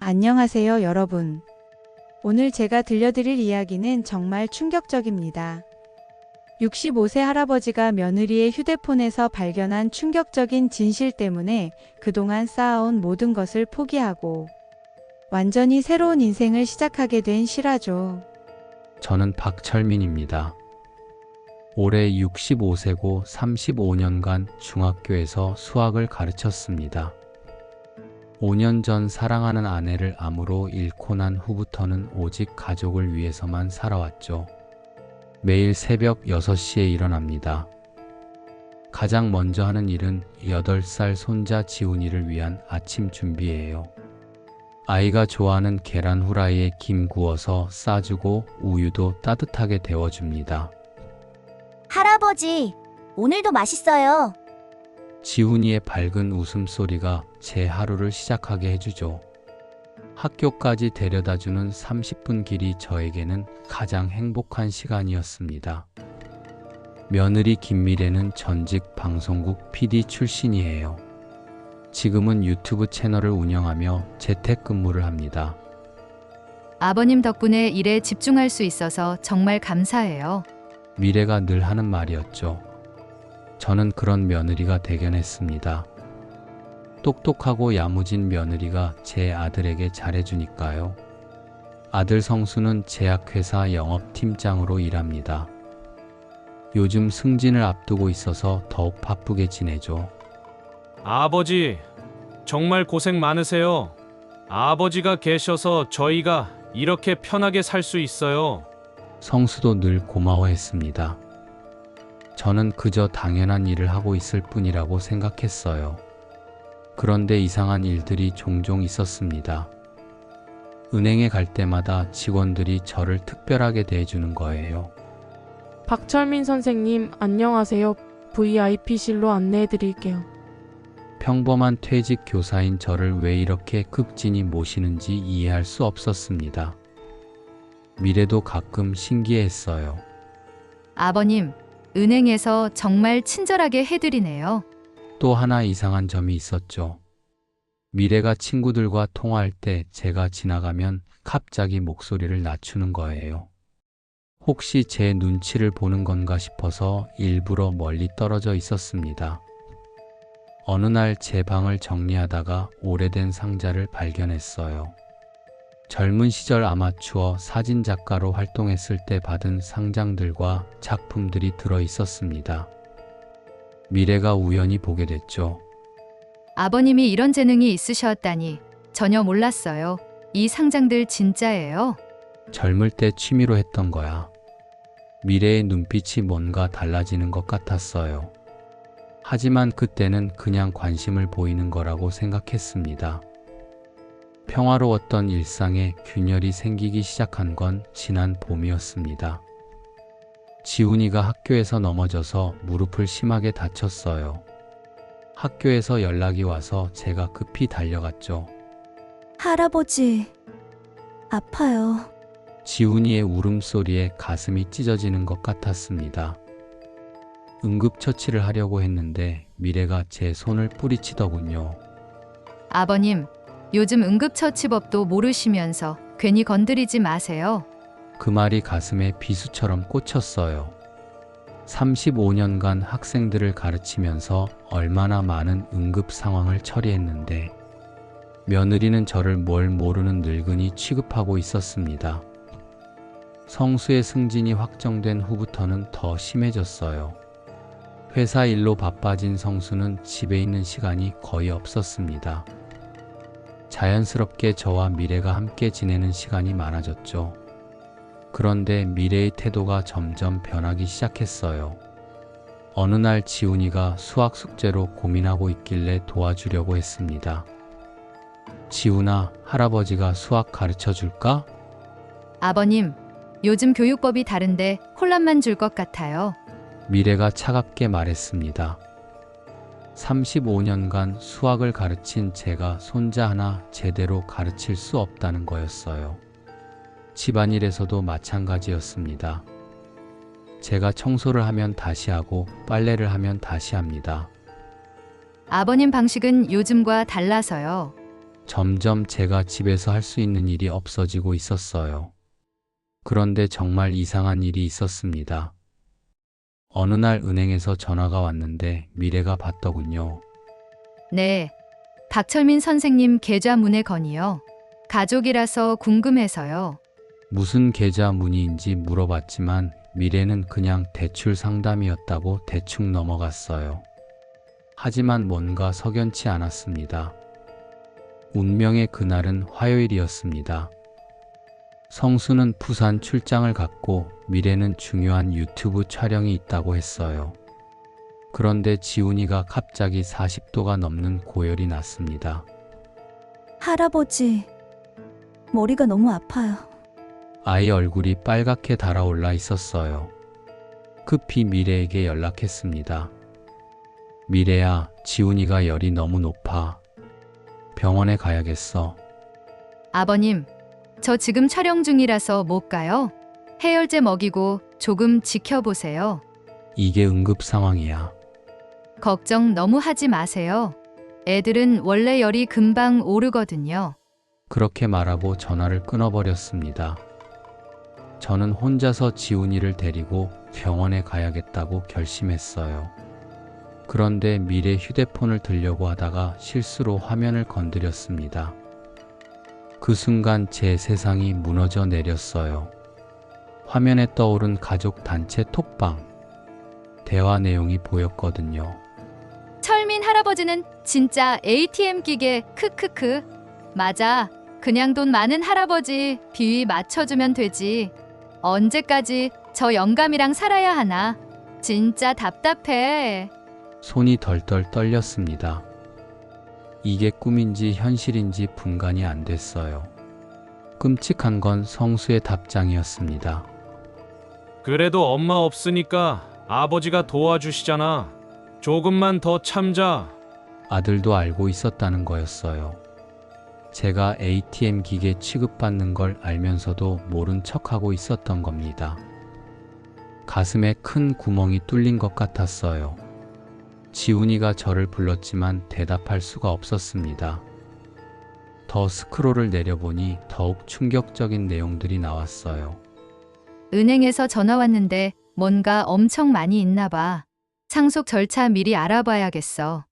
안녕하세요, 여러분. 오늘 제가 들려드릴 이야기는 정말 충격적입니다. 65세 할아버지가 며느리의 휴대폰에서 발견한 충격적인 진실 때문에 그동안 쌓아온 모든 것을 포기하고 완전히 새로운 인생을 시작하게 된 실화죠. 저는 박철민입니다. 올해 65세고 35년간 중학교에서 수학을 가르쳤습니다. 5년 전 사랑하는 아내를 암으로 잃고 난 후부터는 오직 가족을 위해서만 살아왔죠. 매일 새벽 6시에 일어납니다. 가장 먼저 하는 일은 8살 손자 지훈이를 위한 아침 준비예요. 아이가 좋아하는 계란 후라이에 김 구워서 싸주고 우유도 따뜻하게 데워줍니다. 할아버지, 오늘도 맛있어요. 지훈이의 밝은 웃음소리가 제 하루를 시작하게 해주죠. 학교까지 데려다주는 30분 길이 저에게는 가장 행복한 시간이었습니다. 며느리 김미래는 전직 방송국 PD 출신이에요. 지금은 유튜브 채널을 운영하며 재택근무를 합니다. 아버님 덕분에 일에 집중할 수 있어서 정말 감사해요. 미래가 늘 하는 말이었죠. 저는 그런 며느리가 대견했습니다. 똑똑하고 야무진 며느리가 제 아들에게 잘해주니까요. 아들 성수는 제약회사 영업팀장으로 일합니다. 요즘 승진을 앞두고 있어서 더욱 바쁘게 지내죠. 아버지, 정말 고생 많으세요. 아버지가 계셔서 저희가 이렇게 편하게 살 수 있어요. 성수도 늘 고마워했습니다. 저는 그저 당연한 일을 하고 있을 뿐이라고 생각했어요. 그런데 이상한 일들이 종종 있었습니다. 은행에 갈 때마다 직원들이 저를 특별하게 대해주는 거예요. 박철민 선생님, 안녕하세요. VIP실로 안내해 드릴게요. 평범한 퇴직 교사인 저를 왜 이렇게 극진히 모시는지 이해할 수 없었습니다. 미래도 가끔 신기했어요. 아버님, 은행에서 정말 친절하게 해드리네요. 또 하나 이상한 점이 있었죠. 미래가 친구들과 통화할 때 제가 지나가면 갑자기 목소리를 낮추는 거예요. 혹시 제 눈치를 보는 건가 싶어서 일부러 멀리 떨어져 있었습니다. 어느 날 제 방을 정리하다가 오래된 상자를 발견했어요. 젊은 시절 아마추어 사진작가로 활동했을 때 받은 상장들과 작품들이 들어 있었습니다. 미래가 우연히 보게 됐죠. 아버님이 이런 재능이 있으셨다니 전혀 몰랐어요. 이 상장들 진짜예요? 젊을 때 취미로 했던 거야. 미래의 눈빛이 뭔가 달라지는 것 같았어요. 하지만 그때는 그냥 관심을 보이는 거라고 생각했습니다. 평화로웠던 일상에 균열이 생기기 시작한 건 지난 봄이었습니다. 지훈이가 학교에서 넘어져서 무릎을 심하게 다쳤어요. 학교에서 연락이 와서 제가 급히 달려갔죠. 할아버지, 아파요. 지훈이의 울음소리에 가슴이 찢어지는 것 같았습니다. 응급처치를 하려고 했는데 미래가 제 손을 뿌리치더군요. 아버님, 요즘 응급처치법도 모르시면서 괜히 건드리지 마세요. 그 말이 가슴에 비수처럼 꽂혔어요. 35년간 학생들을 가르치면서 얼마나 많은 응급 상황을 처리했는데 며느리는 저를 뭘 모르는 늙은이 취급하고 있었습니다. 성수의 승진이 확정된 후부터는 더 심해졌어요. 회사 일로 바빠진 성수는 집에 있는 시간이 거의 없었습니다. 자연스럽게 저와 미래가 함께 지내는 시간이 많아졌죠. 그런데 미래의 태도가 점점 변하기 시작했어요. 어느 날 지훈이가 수학 숙제로 고민하고 있길래 도와주려고 했습니다. 지훈아, 할아버지가 수학 가르쳐 줄까? 아버님, 요즘 교육법이 다른데 혼란만 줄 것 같아요. 미래가 차갑게 말했습니다. 35년간 수학을 가르친 제가 손자 하나 제대로 가르칠 수 없다는 거였어요. 집안일에서도 마찬가지였습니다. 제가 청소를 하면 다시 하고 빨래를 하면 다시 합니다. 아버님 방식은 요즘과 달라서요. 점점 제가 집에서 할 수 있는 일이 없어지고 있었어요. 그런데 정말 이상한 일이 있었습니다. 어느 날 은행에서 전화가 왔는데 미래가 받더군요. 네. 박철민 선생님 계좌 문의 건의요. 가족이라서 궁금해서요. 무슨 계좌 문의인지 물어봤지만 미래는 그냥 대출 상담이었다고 대충 넘어갔어요. 하지만 뭔가 석연치 않았습니다. 운명의 그날은 화요일이었습니다. 성수는 부산 출장을 갔고 미래는 중요한 유튜브 촬영이 있다고 했어요. 그런데 지훈이가 갑자기 40도가 넘는 고열이 났습니다. 할아버지, 머리가 너무 아파요. 아이 얼굴이 빨갛게 달아올라 있었어요. 급히 미래에게 연락했습니다. 미래야, 지훈이가 열이 너무 높아. 병원에 가야겠어. 아버님, 저 지금 촬영 중이라서 못 가요. 해열제 먹이고 조금 지켜보세요. 이게 응급 상황이야. 걱정 너무 하지 마세요. 애들은 원래 열이 금방 오르거든요. 그렇게 말하고 전화를 끊어버렸습니다. 저는 혼자서 지훈이를 데리고 병원에 가야겠다고 결심했어요. 그런데 미래 휴대폰을 들려고 하다가 실수로 화면을 건드렸습니다. 그 순간 제 세상이 무너져 내렸어요. 화면에 떠오른 가족 단체 톡방. 대화 내용이 보였거든요. 철민 할아버지는 진짜 ATM 기계 크크크. 맞아. 그냥 돈 많은 할아버지 비위 맞춰주면 되지. 언제까지 저 영감이랑 살아야 하나. 진짜 답답해. 손이 덜덜 떨렸습니다. 이게 꿈인지 현실인지 분간이 안 됐어요. 끔찍한 건 성수의 답장이었습니다. 그래도 엄마 없으니까 아버지가 도와주시잖아. 조금만 더 참자. 아들도 알고 있었다는 거였어요. 제가 ATM 기계 취급받는 걸 알면서도 모른 척하고 있었던 겁니다. 가슴에 큰 구멍이 뚫린 것 같았어요. 지훈이가 저를 불렀지만 대답할 수가 없었습니다. 더 스크롤을 내려보니 더욱 충격적인 내용들이 나왔어요. 은행에서 전화 왔는데 뭔가 엄청 많이 있나 봐. 상속 절차 미리 알아봐야겠어.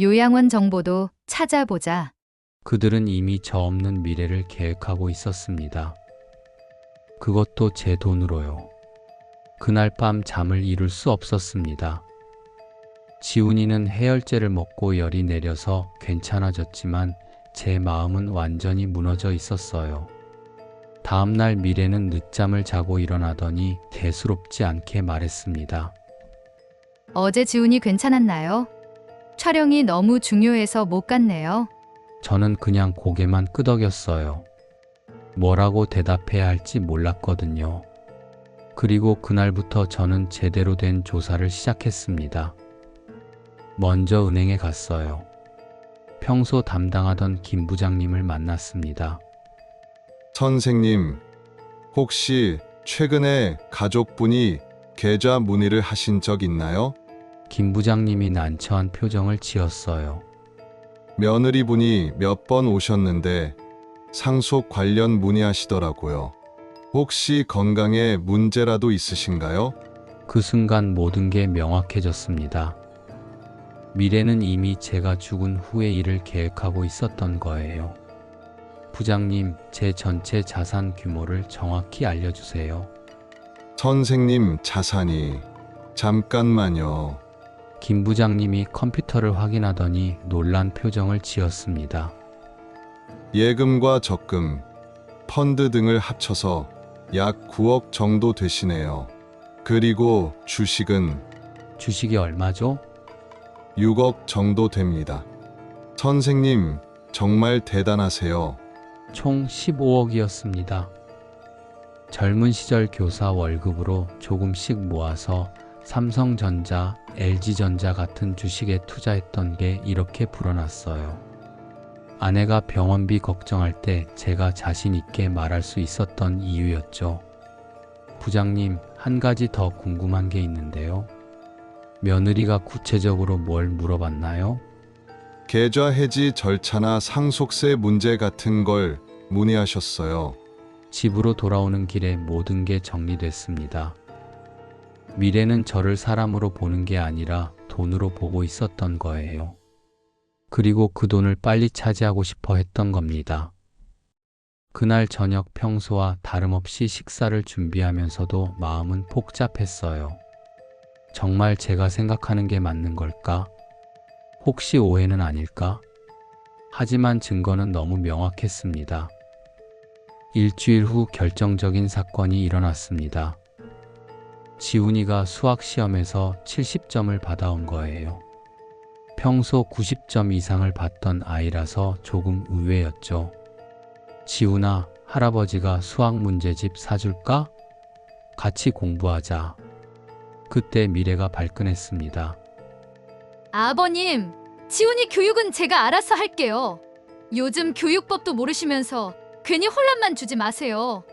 요양원 정보도 찾아보자. 그들은 이미 저 없는 미래를 계획하고 있었습니다. 그것도 제 돈으로요. 그날 밤 잠을 이룰 수 없었습니다. 지훈이는 해열제를 먹고 열이 내려서 괜찮아졌지만 제 마음은 완전히 무너져 있었어요. 다음날 미래는 늦잠을 자고 일어나더니 대수롭지 않게 말했습니다. 어제 지훈이 괜찮았나요? 촬영이 너무 중요해서 못 갔네요. 저는 그냥 고개만 끄덕였어요. 뭐라고 대답해야 할지 몰랐거든요. 그리고 그날부터 저는 제대로 된 조사를 시작했습니다. 먼저 은행에 갔어요. 평소 담당하던 김 부장님을 만났습니다. 선생님, 혹시 최근에 가족분이 계좌 문의를 하신 적 있나요? 김 부장님이 난처한 표정을 지었어요. 며느리분이 몇 번 오셨는데 상속 관련 문의하시더라고요. 혹시 건강에 문제라도 있으신가요? 그 순간 모든 게 명확해졌습니다. 미래는 이미 제가 죽은 후의 일을 계획하고 있었던 거예요. 부장님, 제 전체 자산 규모를 정확히 알려주세요. 선생님 자산이 잠깐만요. 김 부장님이 컴퓨터를 확인하더니 놀란 표정을 지었습니다. 예금과 적금, 펀드 등을 합쳐서 약 9억 정도 되시네요. 그리고 주식은 주식이 얼마죠? 6억 정도 됩니다. 선생님, 정말 대단하세요. 총 15억이었습니다. 젊은 시절 교사 월급으로 조금씩 모아서 삼성전자, LG전자 같은 주식에 투자했던 게 이렇게 불어났어요. 아내가 병원비 걱정할 때 제가 자신 있게 말할 수 있었던 이유였죠. 부장님, 한 가지 더 궁금한 게 있는데요. 며느리가 구체적으로 뭘 물어봤나요? 계좌 해지 절차나 상속세 문제 같은 걸 문의하셨어요. 집으로 돌아오는 길에 모든 게 정리됐습니다. 미래는 저를 사람으로 보는 게 아니라 돈으로 보고 있었던 거예요. 그리고 그 돈을 빨리 차지하고 싶어 했던 겁니다. 그날 저녁 평소와 다름없이 식사를 준비하면서도 마음은 복잡했어요. 정말 제가 생각하는 게 맞는 걸까? 혹시 오해는 아닐까? 하지만 증거는 너무 명확했습니다. 일주일 후 결정적인 사건이 일어났습니다. 지훈이가 수학 시험에서 70점을 받아온 거예요. 평소 90점 이상을 받던 아이라서 조금 의외였죠. 지훈아, 할아버지가 수학 문제집 사줄까? 같이 공부하자. 그때 미래가 발끈했습니다. 아버님, 지훈이 교육은 제가 알아서 할게요. 요즘 교육법도 모르시면서 괜히 혼란만 주지 마세요.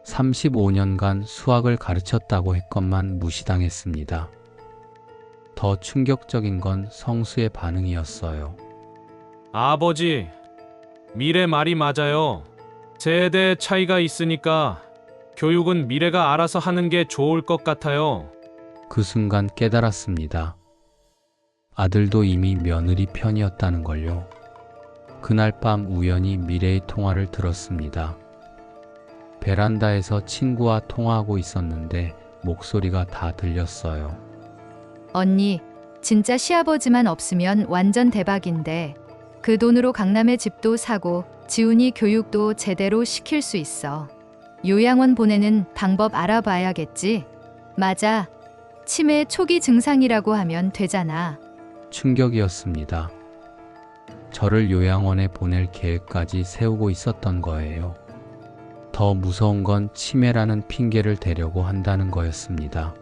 35년간 수학을 가르쳤다고 했건만 무시당했습니다. 더 충격적인 건 성수의 반응이었어요. 아버지, 미래 말이 맞아요. 세대 차이가 있으니까 교육은 미래가 알아서 하는 게 좋을 것 같아요. 그 순간 깨달았습니다. 아들도 이미 며느리 편이었다는 걸요. 그날 밤 우연히 미래의 통화를 들었습니다. 베란다에서 친구와 통화하고 있었는데 목소리가 다 들렸어요. 언니, 진짜 시아버지만 없으면 완전 대박인데 그 돈으로 강남에 집도 사고 지훈이 교육도 제대로 시킬 수 있어. 요양원 보내는 방법 알아봐야겠지? 맞아. 치매 초기 증상이라고 하면 되잖아. 충격이었습니다. 저를 요양원에 보낼 계획까지 세우고 있었던 거예요. 더 무서운 건 치매라는 핑계를 대려고 한다는 거였습니다.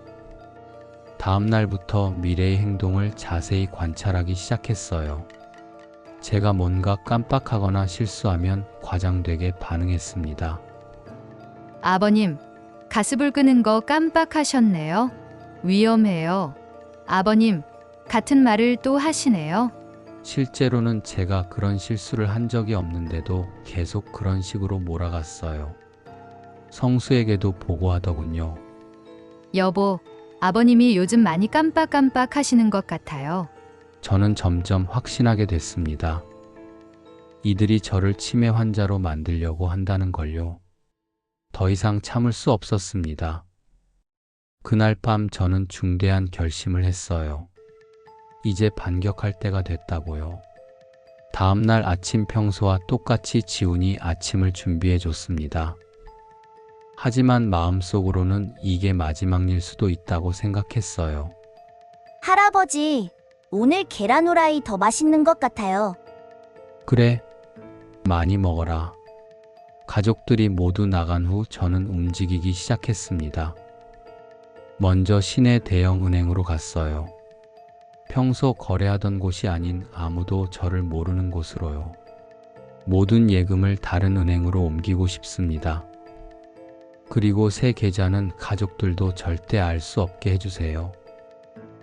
다음 날부터 미래의 행동을 자세히 관찰하기 시작했어요. 제가 뭔가 깜빡하거나 실수하면 과장되게 반응했습니다. 아버님, 가스불 끄는 거 깜빡하셨네요. 위험해요. 아버님, 같은 말을 또 하시네요. 실제로는 제가 그런 실수를 한 적이 없는데도 계속 그런 식으로 몰아갔어요. 성수에게도 보고하더군요. 여보, 아버님이 요즘 많이 깜빡깜빡 하시는 것 같아요. 저는 점점 확신하게 됐습니다. 이들이 저를 치매 환자로 만들려고 한다는 걸요. 더 이상 참을 수 없었습니다. 그날 밤 저는 중대한 결심을 했어요. 이제 반격할 때가 됐다고요. 다음 날 아침 평소와 똑같이 지훈이 아침을 준비해 줬습니다. 하지만 마음속으로는 이게 마지막 일 수도 있다고 생각했어요. 할아버지, 오늘 계란 후라이 더 맛있는 것 같아요. 그래, 많이 먹어라. 가족들이 모두 나간 후 저는 움직이기 시작했습니다. 먼저 시내 대형 은행으로 갔어요. 평소 거래하던 곳이 아닌 아무도 저를 모르는 곳으로요. 모든 예금을 다른 은행으로 옮기고 싶습니다. 그리고 새 계좌는 가족들도 절대 알 수 없게 해주세요.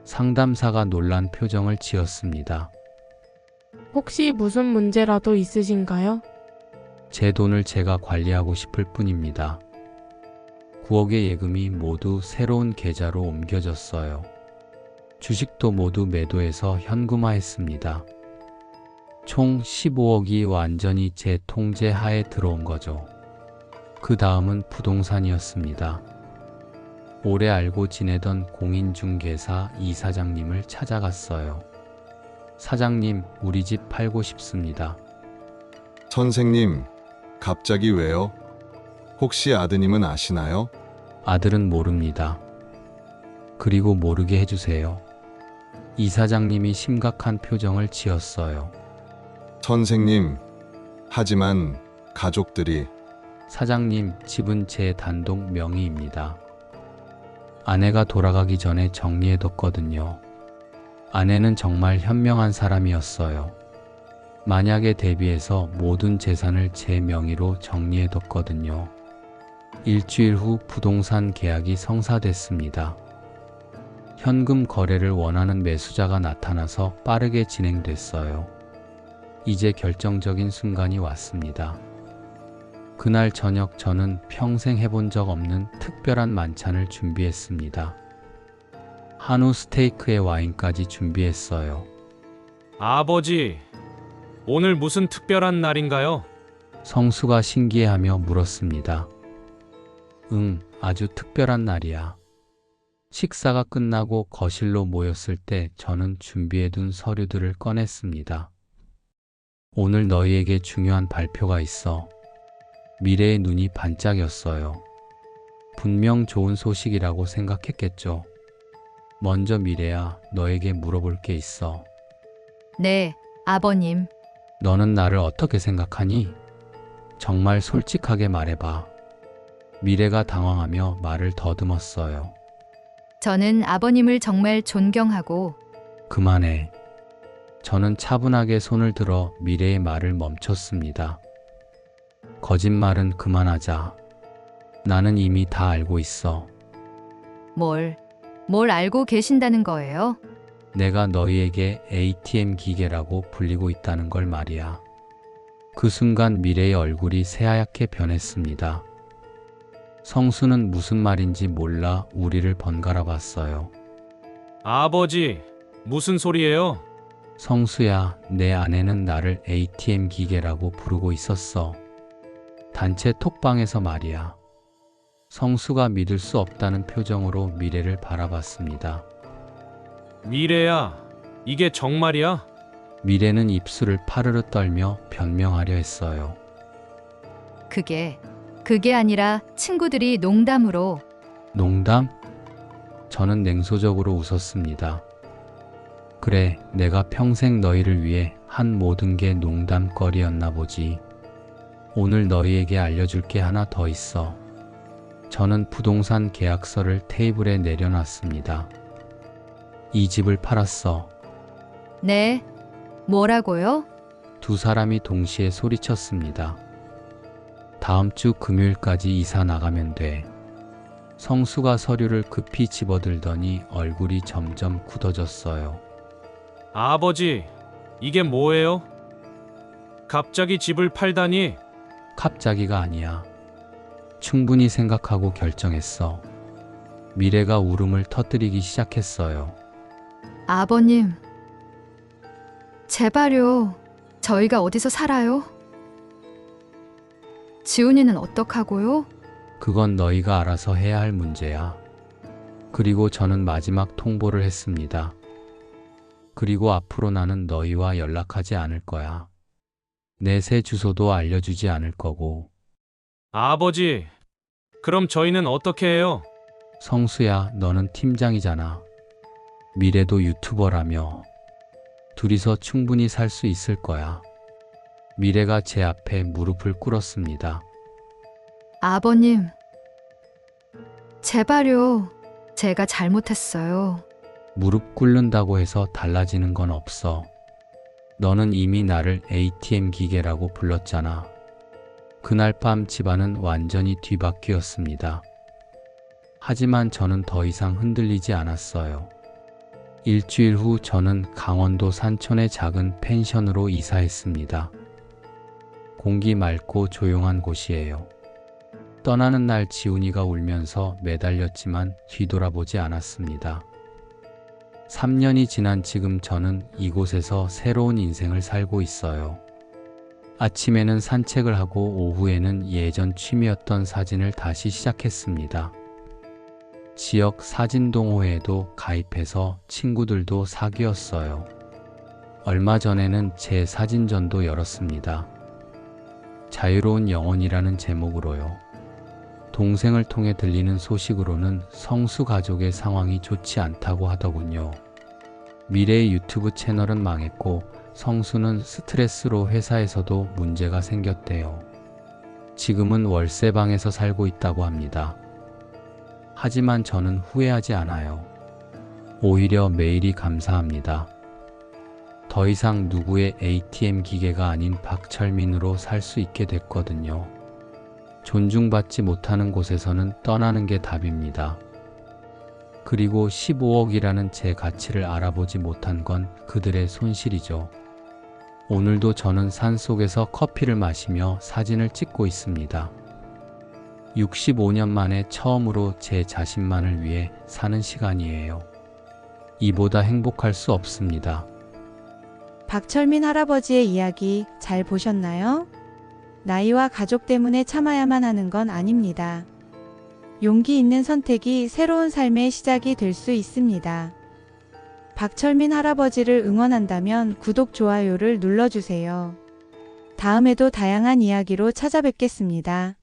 상담사가 놀란 표정을 지었습니다. 혹시 무슨 문제라도 있으신가요? 제 돈을 제가 관리하고 싶을 뿐입니다. 9억의 예금이 모두 새로운 계좌로 옮겨졌어요. 주식도 모두 매도해서 현금화했습니다. 총 15억이 완전히 제 통제 하에 들어온 거죠. 그 다음은 부동산이었습니다. 오래 알고 지내던 공인중개사 이 사장님을 찾아갔어요. 사장님, 우리 집 팔고 싶습니다. 선생님, 갑자기 왜요? 혹시 아드님은 아시나요? 아들은 모릅니다. 그리고 모르게 해주세요. 이 사장님이 심각한 표정을 지었어요. 선생님, 하지만 가족들이 사장님, 집은 제 단독 명의입니다. 아내가 돌아가기 전에 정리해뒀거든요. 아내는 정말 현명한 사람이었어요. 만약에 대비해서 모든 재산을 제 명의로 정리해뒀거든요. 일주일 후 부동산 계약이 성사됐습니다. 현금 거래를 원하는 매수자가 나타나서 빠르게 진행됐어요. 이제 결정적인 순간이 왔습니다. 그날 저녁 저는 평생 해본 적 없는 특별한 만찬을 준비했습니다. 한우 스테이크에 와인까지 준비했어요. 아버지, 오늘 무슨 특별한 날인가요? 성수가 신기해하며 물었습니다. 응, 아주 특별한 날이야. 식사가 끝나고 거실로 모였을 때 저는 준비해둔 서류들을 꺼냈습니다. 오늘 너희에게 중요한 발표가 있어. 미래의 눈이 반짝였어요. 분명 좋은 소식이라고 생각했겠죠. 먼저 미래야, 너에게 물어볼 게 있어. 네, 아버님. 너는 나를 어떻게 생각하니? 정말 솔직하게 말해봐. 미래가 당황하며 말을 더듬었어요. 저는 아버님을 정말 존경하고 그만해. 저는 차분하게 손을 들어 미래의 말을 멈췄습니다. 거짓말은 그만하자. 나는 이미 다 알고 있어. 뭘 알고 계신다는 거예요? 내가 너희에게 ATM 기계라고 불리고 있다는 걸 말이야. 그 순간 미래의 얼굴이 새하얗게 변했습니다. 성수는 무슨 말인지 몰라 우리를 번갈아 봤어요. 아버지, 무슨 소리예요? 성수야, 내 아내는 나를 ATM 기계라고 부르고 있었어. 단체 톡방에서 말이야. 성수가 믿을 수 없다는 표정으로 미래를 바라봤습니다. 미래야, 이게 정말이야? 미래는 입술을 파르르 떨며 변명하려 했어요. 그게 아니라 친구들이 농담으로. 농담? 저는 냉소적으로 웃었습니다. 그래, 내가 평생 너희를 위해 한 모든 게 농담거리였나 보지. 오늘 너희에게 알려줄 게 하나 더 있어. 저는 부동산 계약서를 테이블에 내려놨습니다. 이 집을 팔았어. 네, 뭐라고요? 두 사람이 동시에 소리쳤습니다. 다음 주 금요일까지 이사 나가면 돼. 성수가 서류를 급히 집어들더니 얼굴이 점점 굳어졌어요. 아버지, 이게 뭐예요? 갑자기 집을 팔다니? 갑자기가 아니야. 충분히 생각하고 결정했어. 미래가 울음을 터뜨리기 시작했어요. 아버님, 제발요. 저희가 어디서 살아요? 지훈이는 어떡하고요? 그건 너희가 알아서 해야 할 문제야. 그리고 저는 마지막 통보를 했습니다. 그리고 앞으로 나는 너희와 연락하지 않을 거야. 내 새 주소도 알려주지 않을 거고. 아버지, 그럼 저희는 어떻게 해요? 성수야, 너는 팀장이잖아. 미래도 유튜버라며. 둘이서 충분히 살 수 있을 거야. 미래가 제 앞에 무릎을 꿇었습니다. 아버님, 제발요. 제가 잘못했어요. 무릎 꿇는다고 해서 달라지는 건 없어. 너는 이미 나를 ATM 기계라고 불렀잖아. 그날 밤 집안은 완전히 뒤바뀌었습니다. 하지만 저는 더 이상 흔들리지 않았어요. 일주일 후 저는 강원도 산촌의 작은 펜션으로 이사했습니다. 공기 맑고 조용한 곳이에요. 떠나는 날 지훈이가 울면서 매달렸지만 뒤돌아보지 않았습니다. 3년이 지난 지금 저는 이곳에서 새로운 인생을 살고 있어요. 아침에는 산책을 하고 오후에는 예전 취미였던 사진을 다시 시작했습니다. 지역 사진동호회에도 가입해서 친구들도 사귀었어요. 얼마 전에는 제 사진전도 열었습니다. 자유로운 영혼이라는 제목으로요. 동생을 통해 들리는 소식으로는 성수 가족의 상황이 좋지 않다고 하더군요. 미래의 유튜브 채널은 망했고 성수는 스트레스로 회사에서도 문제가 생겼대요. 지금은 월세방에서 살고 있다고 합니다. 하지만 저는 후회하지 않아요. 오히려 매일이 감사합니다. 더 이상 누구의 ATM 기계가 아닌 박철민으로 살 수 있게 됐거든요. 존중받지 못하는 곳에서는 떠나는 게 답입니다. 그리고 15억이라는 제 가치를 알아보지 못한 건 그들의 손실이죠. 오늘도 저는 산속에서 커피를 마시며 사진을 찍고 있습니다. 65년 만에 처음으로 제 자신만을 위해 사는 시간이에요. 이보다 행복할 수 없습니다. 박철민 할아버지의 이야기 잘 보셨나요? 나이와 가족 때문에 참아야만 하는 건 아닙니다. 용기 있는 선택이 새로운 삶의 시작이 될 수 있습니다. 박철민 할아버지를 응원한다면 구독, 좋아요를 눌러주세요. 다음에도 다양한 이야기로 찾아뵙겠습니다.